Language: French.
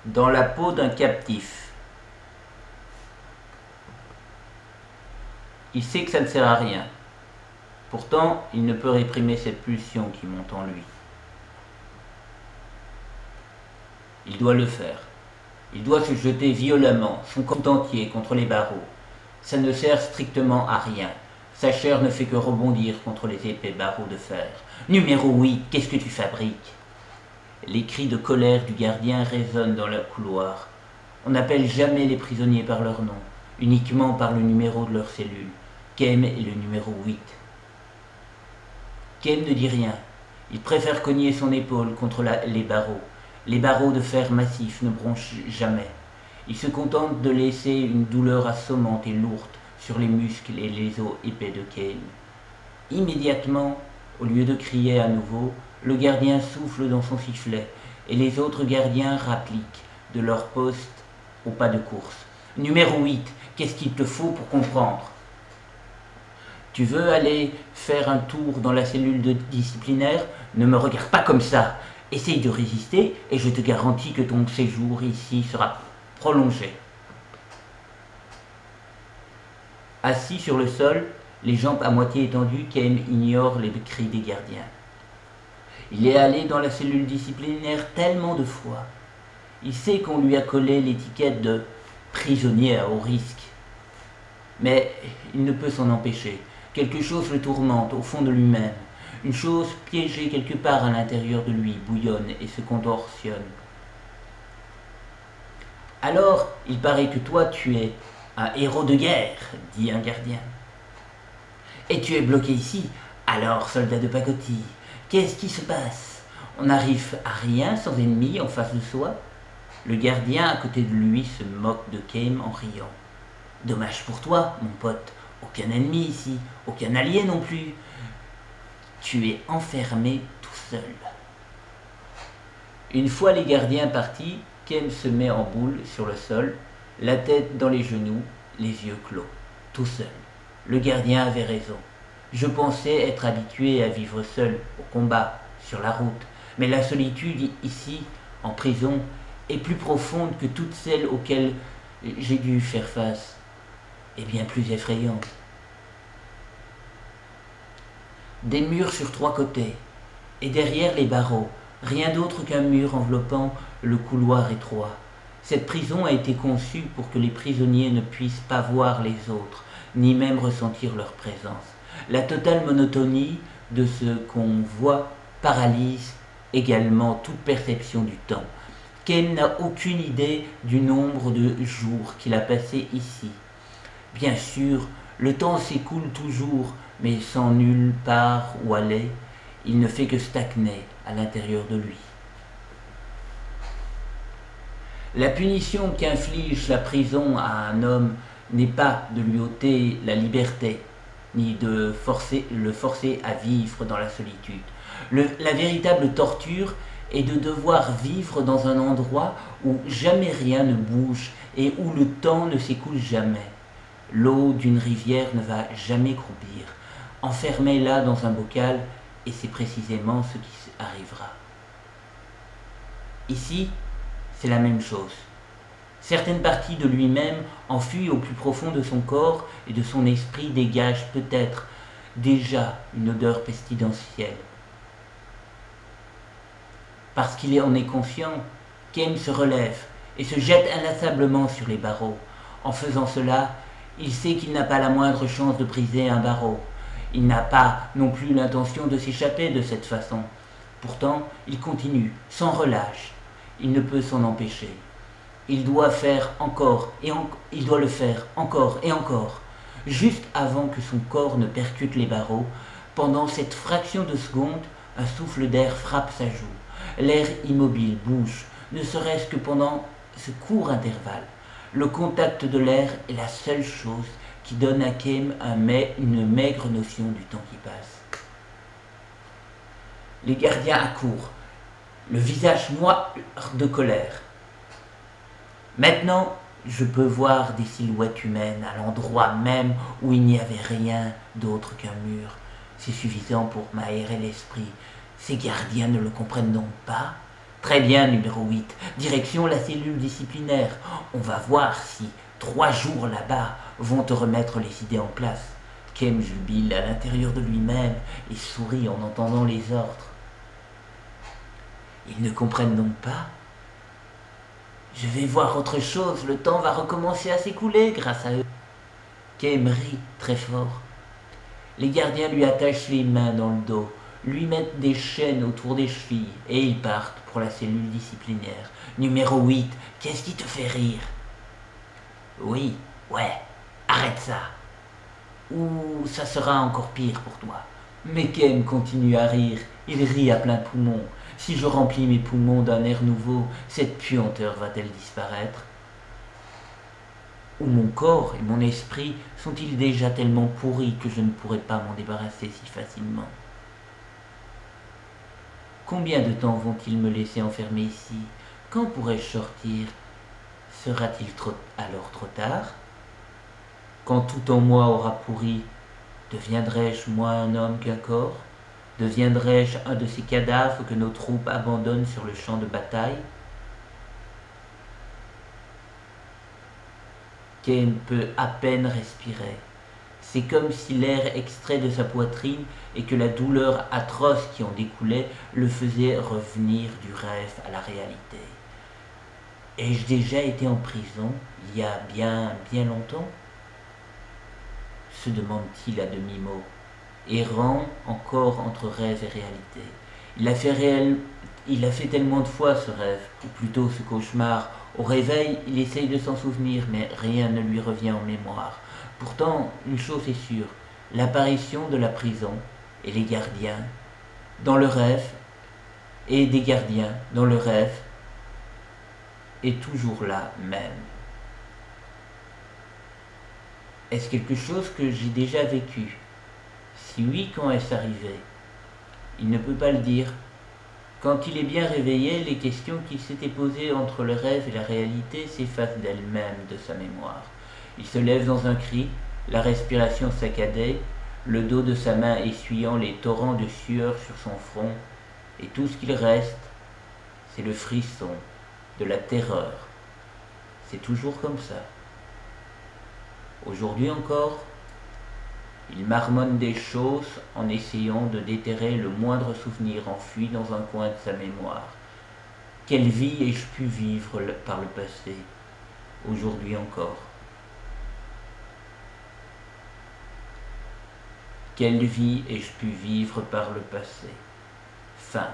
dans la peau d'un captif. Il sait que ça ne sert à rien. Pourtant, il ne peut réprimer cette pulsion qui monte en lui. Il doit le faire. Il doit se jeter violemment, son corps tout entier, contre les barreaux. Ça ne sert strictement à rien. Sa chair ne fait que rebondir contre les épais barreaux de fer. Numéro 8, qu'est-ce que tu fabriques? Les cris de colère du gardien résonnent dans le couloir. On n'appelle jamais les prisonniers par leur nom, uniquement par le numéro de leur cellule. Kem est le numéro 8. Kem ne dit rien. Il préfère cogner son épaule contre les barreaux. Les barreaux de fer massif ne bronchent jamais. Il se contente de laisser une douleur assommante et lourde sur les muscles et les os épais de Kem. Immédiatement, au lieu de crier à nouveau, le gardien souffle dans son sifflet et les autres gardiens rappliquent de leur poste au pas de course. Numéro 8, qu'est-ce qu'il te faut pour comprendre? Tu veux aller faire un tour dans la cellule de disciplinaire? Ne me regarde pas comme ça. Essaye de résister et je te garantis que ton séjour ici sera prolongé. Assis sur le sol, les jambes à moitié étendues, Kem ignore les cris des gardiens. Il est allé dans la cellule disciplinaire tellement de fois. Il sait qu'on lui a collé l'étiquette de prisonnier à haut risque. Mais il ne peut s'en empêcher. Quelque chose le tourmente au fond de lui-même. Une chose piégée quelque part à l'intérieur de lui bouillonne et se contorsionne. Alors, il paraît que toi, tu es un héros de guerre, dit un gardien. Et tu es bloqué ici. Alors, soldat de pacotille, qu'est-ce qui se passe? On n'arrive à rien sans ennemi en face de soi? Le gardien à côté de lui se moque de Kem en riant. Dommage pour toi, mon pote. Aucun ennemi ici, aucun allié non plus. Tu es enfermé tout seul. Une fois les gardiens partis, Kem se met en boule sur le sol, la tête dans les genoux, les yeux clos, tout seul. Le gardien avait raison. Je pensais être habitué à vivre seul, au combat, sur la route, mais la solitude ici, en prison, est plus profonde que toutes celles auxquelles j'ai dû faire face, et bien plus effrayante. Des murs sur 3 côtés, et derrière les barreaux, rien d'autre qu'un mur enveloppant le couloir étroit. Cette prison a été conçue pour que les prisonniers ne puissent pas voir les autres, ni même ressentir leur présence. La totale monotonie de ce qu'on voit paralyse également toute perception du temps. Kem n'a aucune idée du nombre de jours qu'il a passé ici. Bien sûr, le temps s'écoule toujours, mais sans nulle part où aller, il ne fait que stagner à l'intérieur de lui. La punition qu'inflige la prison à un homme n'est pas de lui ôter la liberté, ni de le forcer à vivre dans la solitude. La véritable torture est de devoir vivre dans un endroit où jamais rien ne bouge et où le temps ne s'écoule jamais. L'eau d'une rivière ne va jamais croupir. Enfermé là dans un bocal, et c'est précisément ce qui arrivera. Ici, c'est la même chose. Certaines parties de lui-même, enfuies au plus profond de son corps et de son esprit, dégagent peut-être déjà une odeur pestilentielle. Parce qu'il en est conscient, Kem se relève et se jette inlassablement sur les barreaux. En faisant cela, il sait qu'il n'a pas la moindre chance de briser un barreau. Il n'a pas non plus l'intention de s'échapper de cette façon. Pourtant, il continue, sans relâche. Il ne peut s'en empêcher. Il doit le faire encore et encore, juste avant que son corps ne percute les barreaux. Pendant cette fraction de seconde, un souffle d'air frappe sa joue. L'air immobile bouge, ne serait-ce que pendant ce court intervalle. Le contact de l'air est la seule chose qui donne à Kem une maigre notion du temps qui passe. Les gardiens accourent, le visage noir de colère. Maintenant, je peux voir des silhouettes humaines à l'endroit même où il n'y avait rien d'autre qu'un mur. C'est suffisant pour m'aérer l'esprit. Ces gardiens ne le comprennent donc pas? Très bien, numéro 8. Direction la cellule disciplinaire. On va voir si 3 jours là-bas vont te remettre les idées en place. Kem jubile à l'intérieur de lui-même et sourit en entendant les ordres. Ils ne comprennent donc pas. Je vais voir autre chose, le temps va recommencer à s'écouler grâce à eux. Kem rit très fort. Les gardiens lui attachent les mains dans le dos, lui mettent des chaînes autour des chevilles et ils partent pour la cellule disciplinaire. Numéro 8, qu'est-ce qui te fait rire? Oui, ouais, arrête ça. Ou ça sera encore pire pour toi. Mais Ken continue à rire, il rit à plein poumon. Si je remplis mes poumons d'un air nouveau, cette puanteur va-t-elle disparaître? Ou mon corps et mon esprit sont-ils déjà tellement pourris que je ne pourrai pas m'en débarrasser si facilement? Combien de temps vont-ils me laisser enfermer ici? Quand pourrai-je sortir? Sera-t-il alors trop tard? Quand tout en moi aura pourri, deviendrai-je moins un homme qu'un corps? Deviendrai-je un de ces cadavres que nos troupes abandonnent sur le champ de bataille? Ken peut à peine respirer. C'est comme si l'air extrait de sa poitrine et que la douleur atroce qui en découlait le faisait revenir du rêve à la réalité. Ai-je déjà été en prison il y a bien longtemps? Se demande-t-il à demi-mot, errant encore entre rêve et réalité. Il a fait tellement de fois ce rêve, ou plutôt ce cauchemar. Au réveil, il essaye de s'en souvenir, mais rien ne lui revient en mémoire. Pourtant, une chose est sûre, l'apparition de la prison et les gardiens dans le rêve, et des gardiens dans le rêve, est toujours là même. Est-ce quelque chose que j'ai déjà vécu? Si oui, quand est-ce arrivé? Il ne peut pas le dire. Quand il est bien réveillé, les questions qu'il s'était posées entre le rêve et la réalité s'effacent d'elles-mêmes de sa mémoire. Il se lève dans un cri, la respiration saccadée, le dos de sa main essuyant les torrents de sueur sur son front, et tout ce qu'il reste, c'est le frisson de la terreur. C'est toujours comme ça. Aujourd'hui encore, il marmonne des choses en essayant de déterrer le moindre souvenir enfui dans un coin de sa mémoire. Quelle vie ai-je pu vivre par le passé, aujourd'hui encore? Quelle vie ai-je pu vivre par le passé? Fin.